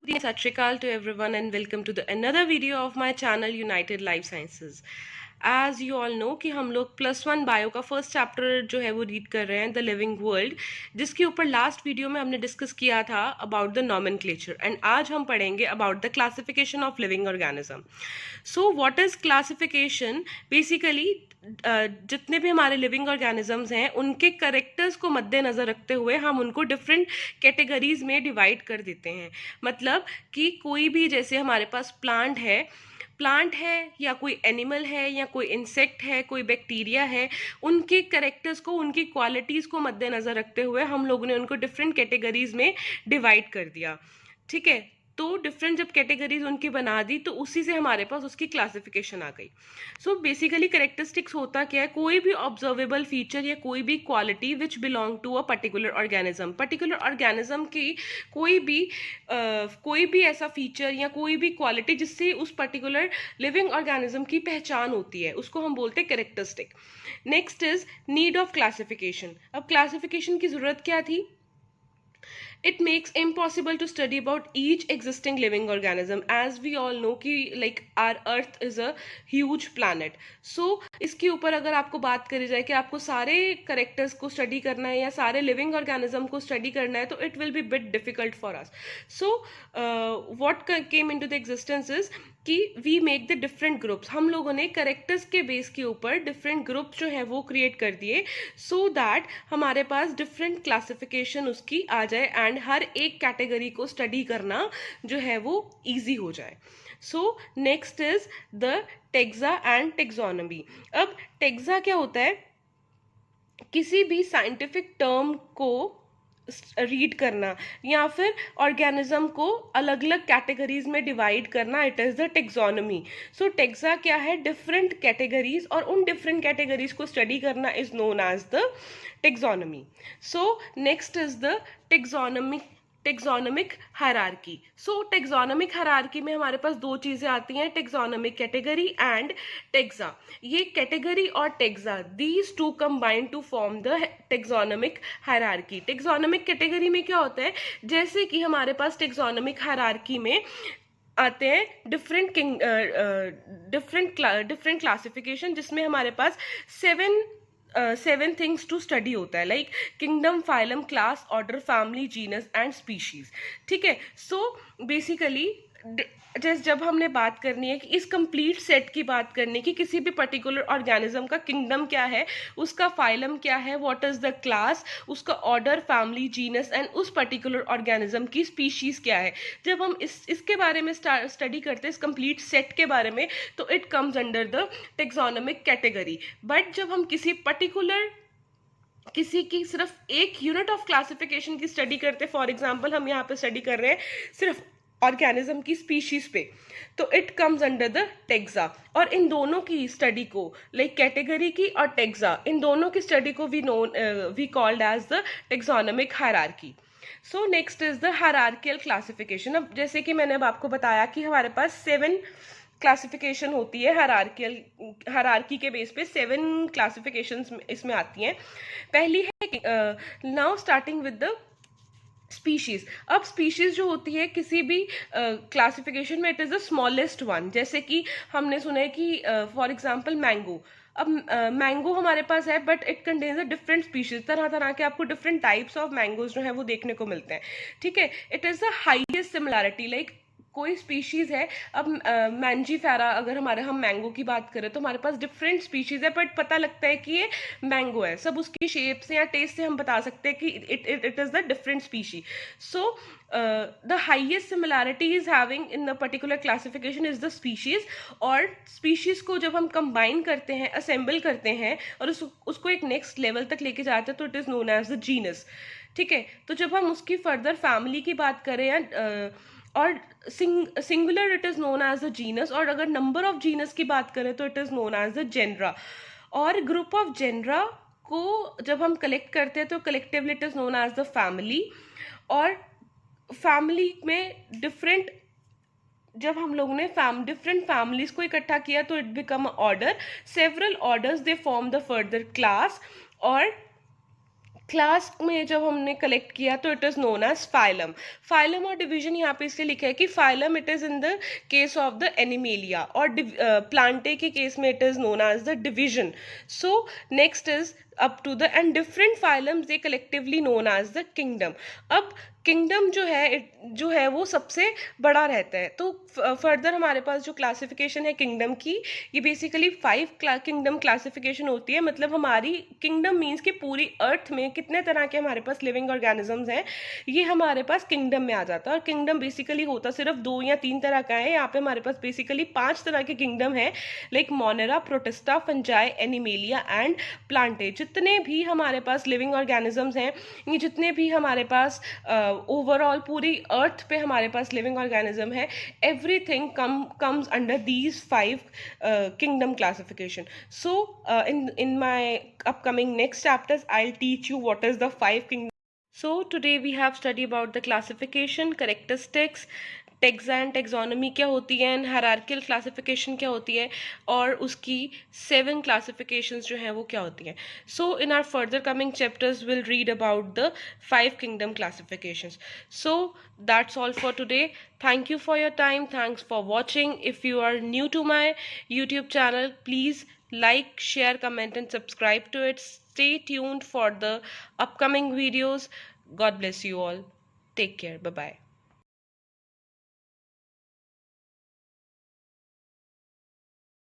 Sat Shri Akal to everyone and welcome to the another video of my channel United Life Sciences. As you all know कि हम लोग +1 bio का first chapter जो है वो read कर रहे हैं द लिविंग वर्ल्ड, जिसके ऊपर लास्ट वीडियो में हमने डिस्कस किया था अबाउट द नॉमेनक्लेचर एंड आज हम पढ़ेंगे about the classification of living organism. So what is classification? Basically जितने भी हमारे लिविंग ऑर्गेनिजम्स हैं उनके करेक्टर्स को मद्देनज़र रखते हुए हम उनको डिफरेंट कैटेगरीज में डिवाइड कर देते हैं. मतलब कि कोई भी, जैसे हमारे पास प्लांट है या कोई एनिमल है या कोई इंसेक्ट है, कोई बैक्टीरिया है, उनके करेक्टर्स को, उनकी क्वालिटीज़ को मद्देनज़र रखते हुए हम लोगों ने उनको डिफरेंट कैटेगरीज में डिवाइड कर दिया. ठीक है, तो डिफरेंट जब कैटेगरीज उनकी बना दी तो उसी से हमारे पास उसकी क्लासिफिकेशन आ गई. सो बेसिकली करेक्टरिस्टिक्स होता क्या है? कोई भी ऑब्जर्वेबल फीचर या कोई भी quality which belong to a particular organism की कोई भी ऐसा फीचर या कोई भी क्वालिटी जिससे उस पर्टिकुलर लिविंग ऑर्गेनिज्म की पहचान होती है, उसको हम बोलते हैं characteristic. Next is need of classification. अब क्लासिफिकेशन की जरूरत क्या थी? It makes impossible to study about each existing living organism. As we all know कि like our earth is a huge planet. So इसके ऊपर अगर आपको बात करी जाए कि आपको सारे करेक्टर्स को स्टडी करना है या सारे लिविंग ऑर्गेनिज्म को स्टडी करना है, तो it will be bit difficult for us. So what came into the existence is कि we make the different groups. हम लोगों ने करेक्टर्स के बेस के ऊपर डिफरेंट ग्रुप्स जो है वो क्रिएट कर दिए, सो दैट हमारे पास डिफरेंट क्लासिफिकेशन उसकी आ जाए एंड हर एक कैटेगरी को स्टडी करना जो है वो इजी हो जाए. सो next is the taxa and taxonomy. अब टेक्सा क्या होता है? किसी भी साइंटिफिक टर्म को रीड करना या फिर ऑर्गेनिज्म को अलग अलग कैटेगरीज में डिवाइड करना, it is the taxonomy. So taxa क्या है? डिफरेंट कैटेगरीज, और उन डिफरेंट कैटेगरीज को स्टडी करना is known as the taxonomy. So next is the taxonomic hierarchy. So taxonomic hierarchy में हमारे पास दो चीजें आती हैं, टेक्सोनोमिक कैटेगरी एंड टेक्सा. ये कैटेगरी और taxa, these two combine to form the taxonomic hierarchy. Taxonomic category में क्या होता है? जैसे कि हमारे पास टेक्सोनोमिक हायरार्की में आते हैं डिफरेंट क्लासिफिकेशन, जिसमें हमारे पास सेवन थिंग्स टू स्टडी होता है, like kingdom, phylum, class, order, family, genus and species. ठीक है, सो बेसिकली जैसे जब हमने बात करनी है कि इस कंप्लीट सेट की बात करनी है कि किसी भी पर्टिकुलर ऑर्गेनिज्म का किंगडम क्या है, उसका फाइलम क्या है, व्हाट इज द क्लास, उसका ऑर्डर, फैमिली, जीनस एंड उस पर्टिकुलर ऑर्गेनिज्म की स्पीशीज क्या है, जब हम इसके बारे में स्टडी करते हैं, इस कंप्लीट सेट के बारे में, तो it comes under the taxonomic category. But जब हम किसी की सिर्फ एक यूनिट ऑफ क्लासिफिकेशन की स्टडी करते हैं, फॉर एग्जाम्पल हम यहाँ पे स्टडी कर रहे हैं सिर्फ ऑर्गेनिज्म की स्पीशीज पे, तो it comes under the taxa. और इन दोनों की स्टडी को, लाइक कैटेगरी की और टेक्सा, इन दोनों की स्टडी को we called as the taxonomic hierarchy. So next is the hierarchical classification. अब जैसे कि मैंने अब आपको बताया कि हमारे पास 7 क्लासिफिकेशन होती है हायरार्की के बेस पे. 7 क्लासिफिकेशंस इसमें आती हैं. पहली है now starting with the species. अब स्पीशीज जो होती है किसी भी क्लासिफिकेशन में, it is the smallest one. जैसे कि हमने सुना है कि फॉर एग्जांपल मैंगो. अब मैंगो हमारे पास है, but it contains a different species. तरह तरह के आपको डिफरेंट टाइप्स ऑफ मैंगोज जो है वो देखने को मिलते हैं. ठीक है, it is the highest similarity. Like कोई स्पीशीज है, अब मैंजीफेरा, अगर हम मैंगो की बात करें तो हमारे पास डिफरेंट स्पीशीज है, बट पता लगता है कि ये मैंगो है. सब उसकी शेप से या टेस्ट से हम बता सकते हैं कि it is the different species. So the highest similarity is having in the particular classification is the species. और स्पीशीज को जब हम कंबाइन करते हैं, असेंबल करते हैं और उसको एक नेक्स्ट लेवल तक लेके जाते हैं, तो it is known as the genus. ठीक है, तो जब हम उसकी फर्दर फैमिली की बात करें या और singular, it is known as the genus. और अगर नंबर ऑफ जीनस की बात करें तो it is known as the genera. और ग्रुप ऑफ जेनरा को जब हम कलेक्ट करते हैं तो collectively it is known as the family. और फैमिली में जब हम लोगों ने डिफरेंट फैमिलीज को इकट्ठा किया तो it become order. Several orders they form the further class. और क्लास में जब हमने कलेक्ट किया तो it is known as phylum. Phylum और डिवीजन यहाँ पे इसलिए लिखा है कि phylum it is in the case of the Animalia, और प्लांटे के केस में it is known as the division. So next is up to the end different phylums they collectively known as the kingdom. अब kingdom जो है वो सबसे बड़ा रहता है। तो फर्दर हमारे पास जो क्लासिफिकेशन है किंगडम की, ये बेसिकली 5 किंगडम क्लासिफिकेशन होती है। मतलब हमारी किंगडम मीन्स कि पूरी अर्थ में कितने तरह के हमारे पास लिविंग ऑर्गेनिजम्स हैं, ये हमारे पास किंगडम में आ जाता है। और किंगडम बेसिकली होता सिर्फ 2 या 3 तरह का है। यहाँ पे हमारे पास बेसिकली 5 तरह के किंगडम है, like Monera, protista, fungi, animalia and Plantae. जितने भी हमारे पास लिविंग ऑर्गेनिजम्स हैं, ये जितने भी हमारे पास ओवरऑल पूरी अर्थ पे हमारे पास लिविंग ऑर्गेनिज्म है, everything comes under these 5 kingdom classification. So in my upcoming next chapters I'll teach you what is the 5 kingdom. So today we have studied about the classification, characteristics, taxa and taxonomy क्या होती है, and hierarchical classification क्या होती है, और उसकी 7 classifications जो हैं वो क्या होती हैं. So in are further coming chapters will read about the 5 kingdom classifications. So that's all for today. Thank you for your time. Thanks for watching. If you are new to my YouTube channel, please like, share, comment and subscribe to it. Stay tuned for the upcoming videos. God bless you all. Take care. Bye bye.